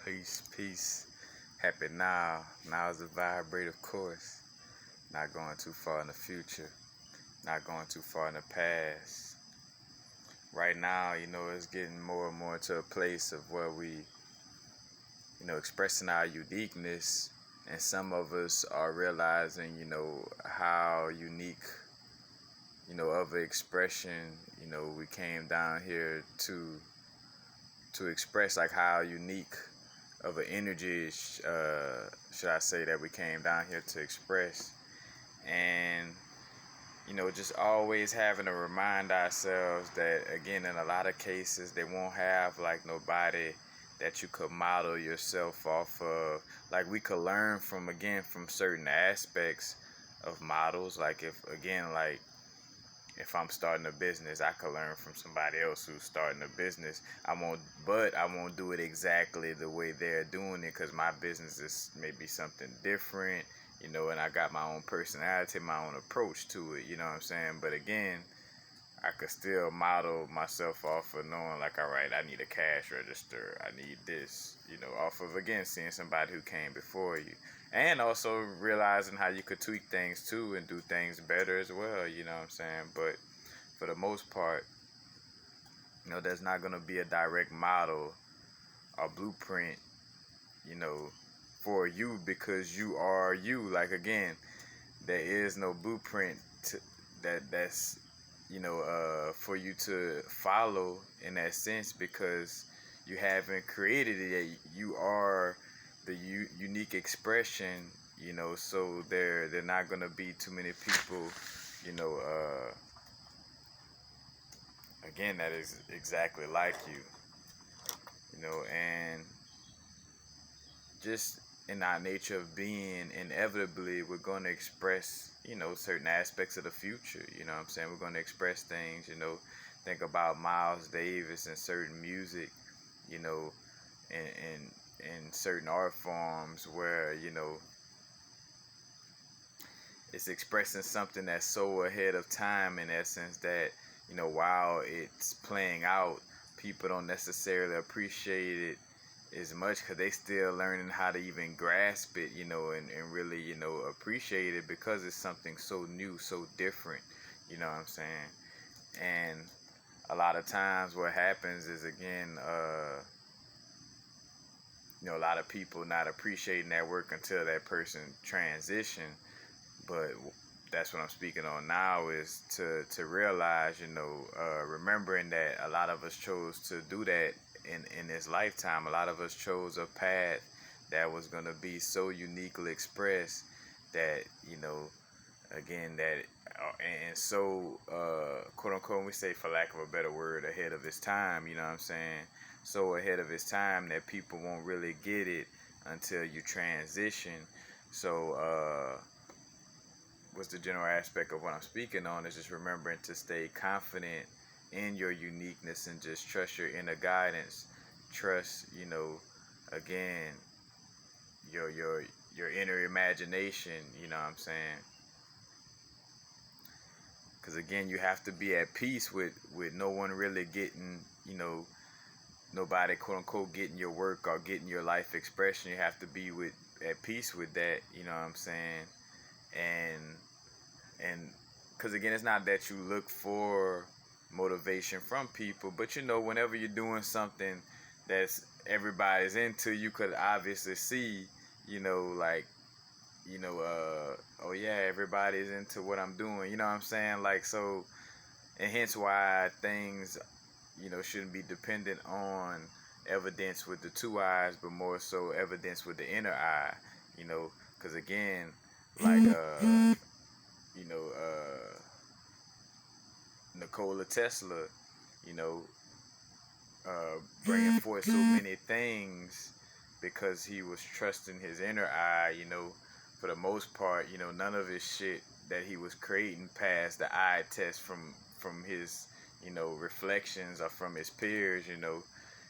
Peace. Happy now. Now is the vibrate, of course. Not going too far in the future. Not going too far in the past. Right now, it's getting more and more to a place of where we, expressing our uniqueness. And some of us are realizing, how unique, of an expression, we came down here to express, like how unique of an energy, should I say, that we came down here to express. And, just always having to remind ourselves that, again, in a lot of cases, they won't have like nobody that you could model yourself off of. Like we could learn from certain aspects of models. Like if I'm starting a business, I could learn from somebody else who's starting a business. But I won't do it exactly the way they're doing it, because my business is maybe something different, and I got my own personality, my own approach to it, you know what I'm saying? But again, I could still model myself off of knowing, like, all right, I need a cash register, I need this, off of, again, seeing somebody who came before you. And also realizing how you could tweak things too and do things better as well, you know what I'm saying? But for the most part, there's not going to be a direct model or blueprint, for you, because you are you. Like, again, there is no blueprint that's for you to follow in that sense, because you haven't created it yet. You are the unique expression, so there not gonna be too many people, again, that is exactly like you, and just in our nature of being, inevitably we're going to express, certain aspects of the future. You know what I'm saying? We're going to express things, think about Miles Davis and certain music, in certain art forms where, it's expressing something that's so ahead of time, in essence, that, while it's playing out, people don't necessarily appreciate it as much, because they still learning how to even grasp it, and really, appreciate it, because it's something so new, so different, you know what I'm saying? And a lot of times what happens is, again, a lot of people not appreciating that work until that person transition. But that's what I'm speaking on now, is to realize, remembering that a lot of us chose to do that in this lifetime. A lot of us chose a path that was going to be so uniquely expressed that, again, that and so quote unquote, we say, for lack of a better word, ahead of its time, you know what I'm saying? So ahead of its time that people won't really get it until you transition. So what's the general aspect of what I'm speaking on is just remembering to stay confident in your uniqueness and just trust your inner guidance. Trust, again, your inner imagination, you know what I'm saying? Because, again, you have to be at peace with no one really getting, nobody, quote unquote, getting your work or getting your life expression. You have to be at peace with that, you know what I'm saying? And because, again, it's not that you look for motivation from people, but whenever you're doing something that's everybody's into, you could obviously see, like, oh yeah, everybody's into what I'm doing, you know what I'm saying? Like, so, and hence why things, shouldn't be dependent on evidence with the two eyes, but more so evidence with the inner eye, because, again, like, Nikola Tesla, bringing forth so many things because he was trusting his inner eye, for the most part, none of his shit that he was creating passed the eye test from his, reflections or from his peers,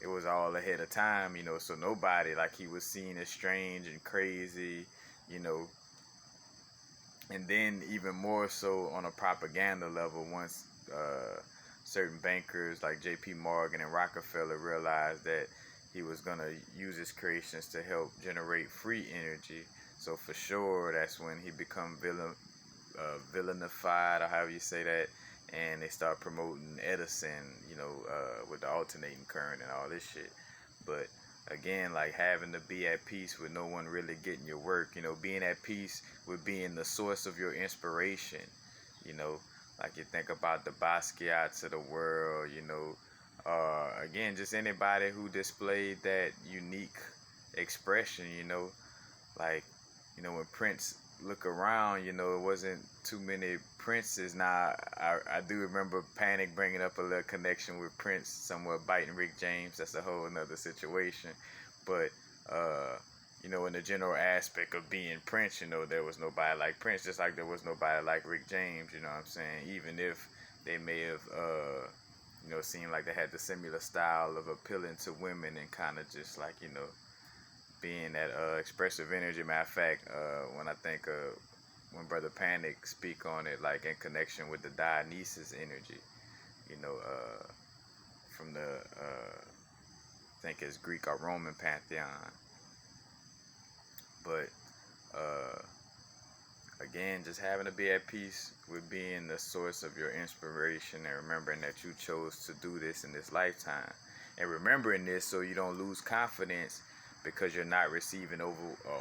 it was all ahead of time, so nobody, like, he was seen as strange and crazy, and then even more so on a propaganda level, once certain bankers like J.P. Morgan and Rockefeller realized that, he was going to use his creations to help generate free energy. So for sure, that's when he become villainified, or however you say that, and they start promoting Edison, with the alternating current and all this shit. But again, like having to be at peace with no one really getting your work, being at peace with being the source of your inspiration, you know, like you think about the Basquiats of the world, again, just anybody who displayed that unique expression, like, when Prince look around, it wasn't too many Princes. Now, I do remember Panic bringing up a little connection with Prince, somewhat biting Rick James. That's a whole nother situation. But, in the general aspect of being Prince, there was nobody like Prince, just like there was nobody like Rick James, you know what I'm saying? Even if they may have, seemed like they had the similar style of appealing to women and kind of just like, being that expressive energy. Matter of fact, when I think when Brother Panic speak on it, like in connection with the Dionysus energy, from the I think it's Greek or Roman pantheon. But again, just having to be at peace with being the source of your inspiration, and remembering that you chose to do this in this lifetime, and remembering this so you don't lose confidence because you're not receiving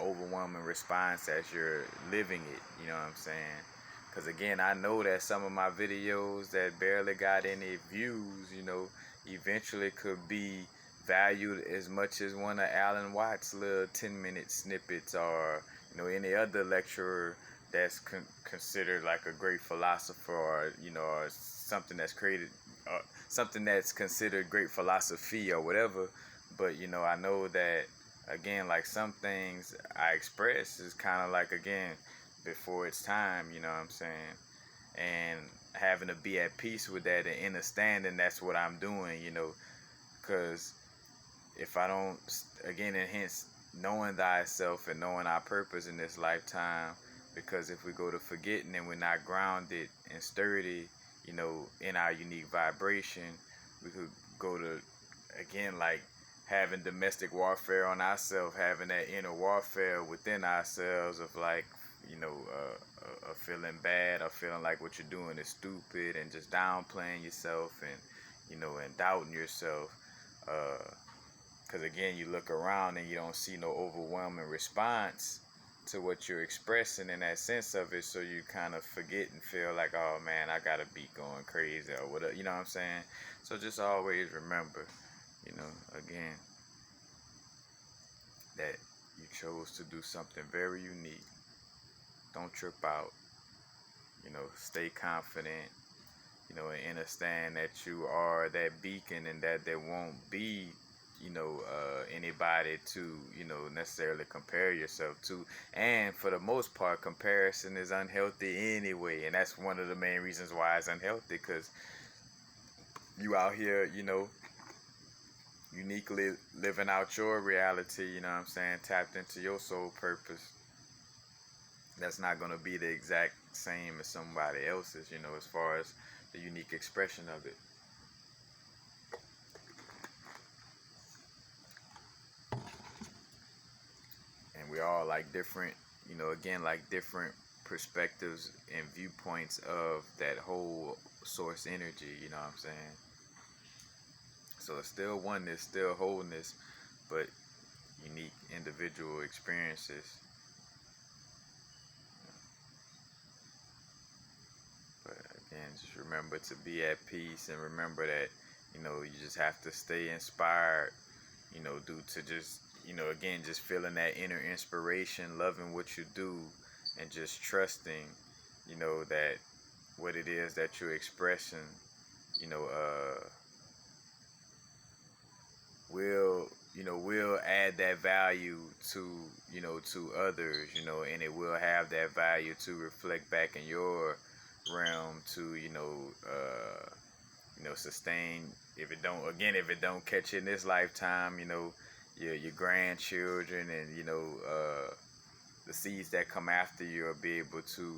overwhelming response as you're living it. You know what I'm saying? Because again, I know that some of my videos that barely got any views, eventually could be valued as much as one of Alan Watts' little 10-minute snippets, or any other lecturer that's considered like a great philosopher, or or something that's created, something that's considered great philosophy or whatever. But I know that, again, like some things I express is kind of like, again, before it's time, you know what I'm saying? And having to be at peace with that and understanding that's what I'm doing, because if I don't, again, and hence knowing thyself and knowing our purpose in this lifetime, because if we go to forgetting and we're not grounded and sturdy, in our unique vibration, we could go to, again, like having domestic warfare on ourselves, having that inner warfare within ourselves of like, feeling bad, or feeling like what you're doing is stupid, and just downplaying yourself, and and doubting yourself. Because again, you look around and you don't see no overwhelming response to what you're expressing in that sense of it, so you kind of forget and feel like, oh man, I gotta be going crazy or whatever, you know what I'm saying? So just always remember, again, that you chose to do something very unique. Don't trip out, stay confident, and understand that you are that beacon, and that there won't be, anybody to, necessarily compare yourself to. And for the most part, comparison is unhealthy anyway. And that's one of the main reasons why it's unhealthy, because you out here, uniquely living out your reality, you know what I'm saying, tapped into your soul purpose. That's not going to be the exact same as somebody else's, as far as the unique expression of it. And we all like different, again, like different perspectives and viewpoints of that whole source energy, you know what I'm saying? So it's still oneness, still wholeness, but unique individual experiences. But again, just remember to be at peace, and remember that, you just have to stay inspired, due to just, again, just feeling that inner inspiration, loving what you do, and just trusting, that what it is that you're expressing, will add that value to, to others, and it will have that value to reflect back in your realm to, sustain. If it don't catch you in this lifetime, your grandchildren, and the seeds that come after you will be able to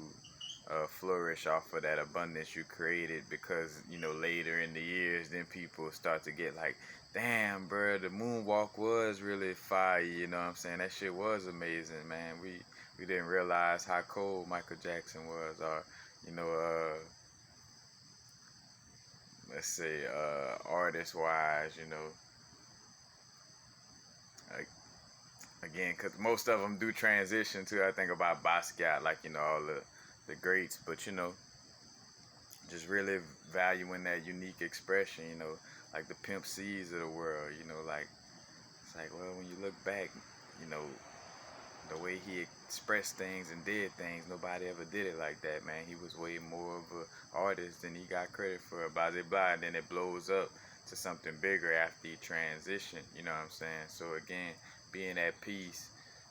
flourish off of that abundance you created. Because later in the years, then people start to get like, damn, bro, the moonwalk was really fire. You know what I'm saying? That shit was amazing, man. We didn't realize how cold Michael Jackson was, or you know, let's say, artist wise, you know, like, again, because most of them do transition to, I think about Basquiat, like, you know, all the greats, but you know, just really valuing that unique expression, you know, like the Pimp C's of the world, you know, like, it's like, well, when you look back, you know, the way he expressed things and did things, nobody ever did it like that, man. He was way more of an artist than he got credit for, blah, blah, blah, and then it blows up to something bigger after he transitioned, you know what I'm saying? So again, being at peace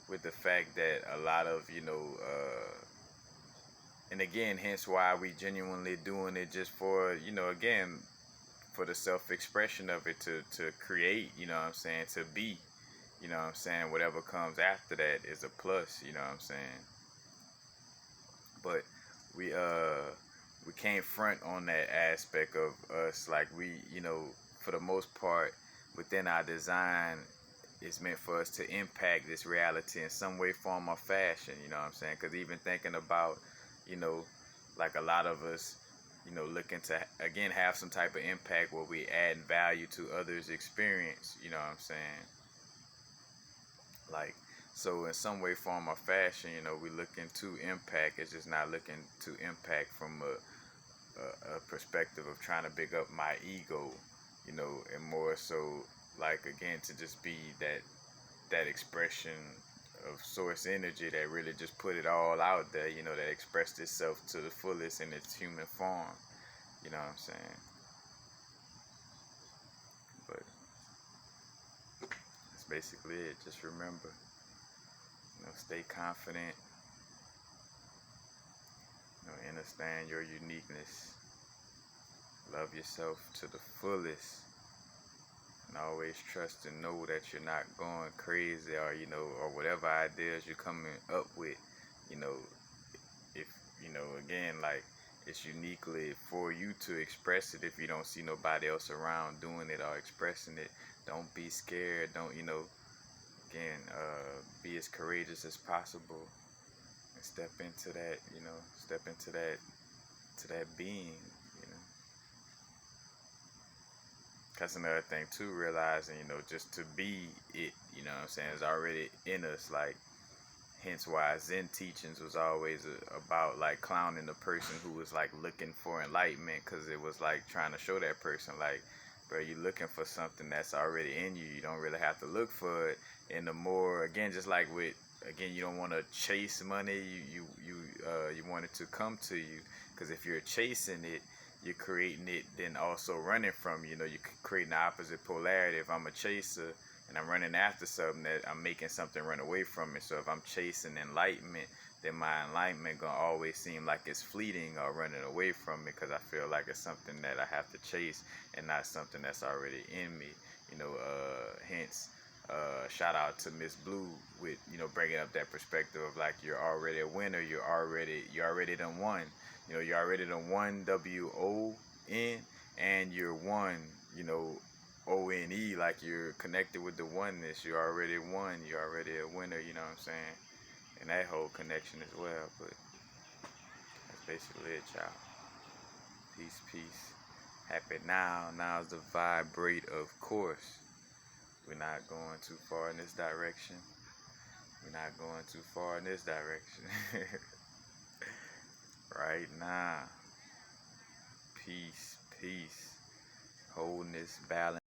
with the fact that a lot of, you know, and again, hence why we genuinely doing it just for, you know, again, for the self-expression of it, to create, you know what I'm saying, to be, you know what I'm saying, whatever comes after that is a plus, you know what I'm saying. But we can't front on that aspect of us, like we, you know, for the most part within our design, it's meant for us to impact this reality in some way, form, or fashion, you know what I'm saying? Because even thinking about, you know, like a lot of us, you know, looking to, again, have some type of impact where we add value to others' experience, you know what I'm saying? Like, so in some way, form, or fashion, you know, we looking to impact. It's just not looking to impact from a perspective of trying to big up my ego, you know, and more so, like, again, to just be that expression of source energy that really just put it all out there, you know, that expressed itself to the fullest in its human form, you know what I'm saying? But that's basically it. Just remember, you know, stay confident, you know, understand your uniqueness, love yourself to the fullest, and always trust and know that you're not going crazy, or, you know, or whatever ideas you're coming up with, you know, if, you know, again, like, it's uniquely for you to express it. If you don't see nobody else around doing it or expressing it, don't be scared. Don't, you know, again, be as courageous as possible and step into that, you know, step into that being, you know. That's another thing too, realizing, you know, just to be it, you know what I'm saying, is already in us. Like, hence why Zen teachings was always about, like, clowning the person who was, like, looking for enlightenment, because it was like trying to show that person, like, bro, you're looking for something that's already in you. You don't really have to look for it. And the more, again, just like with, again, you don't want to chase money. You want it to come to you, because if you're chasing it, you're creating it, then also running from, you know, you're creating the opposite polarity. If I'm a chaser and I'm running after something, that I'm making something run away from me. So if I'm chasing enlightenment, then my enlightenment gonna always seem like it's fleeting or running away from me, because I feel like it's something that I have to chase and not something that's already in me. You know, hence, shout out to Miss Blue with, you know, bringing up that perspective of, like, you're already a winner. You already done won. You know, you already done won, WON, and you're one, you know, ONE, like, you're connected with the oneness. You already won. You're already a winner, you know what I'm saying? And that whole connection as well. But that's basically it, y'all. Peace, peace. Happy now. Now's the vibrate, of course. We're not going too far in this direction. We're not going too far in this direction. Right now. Peace, peace. Wholeness, balance.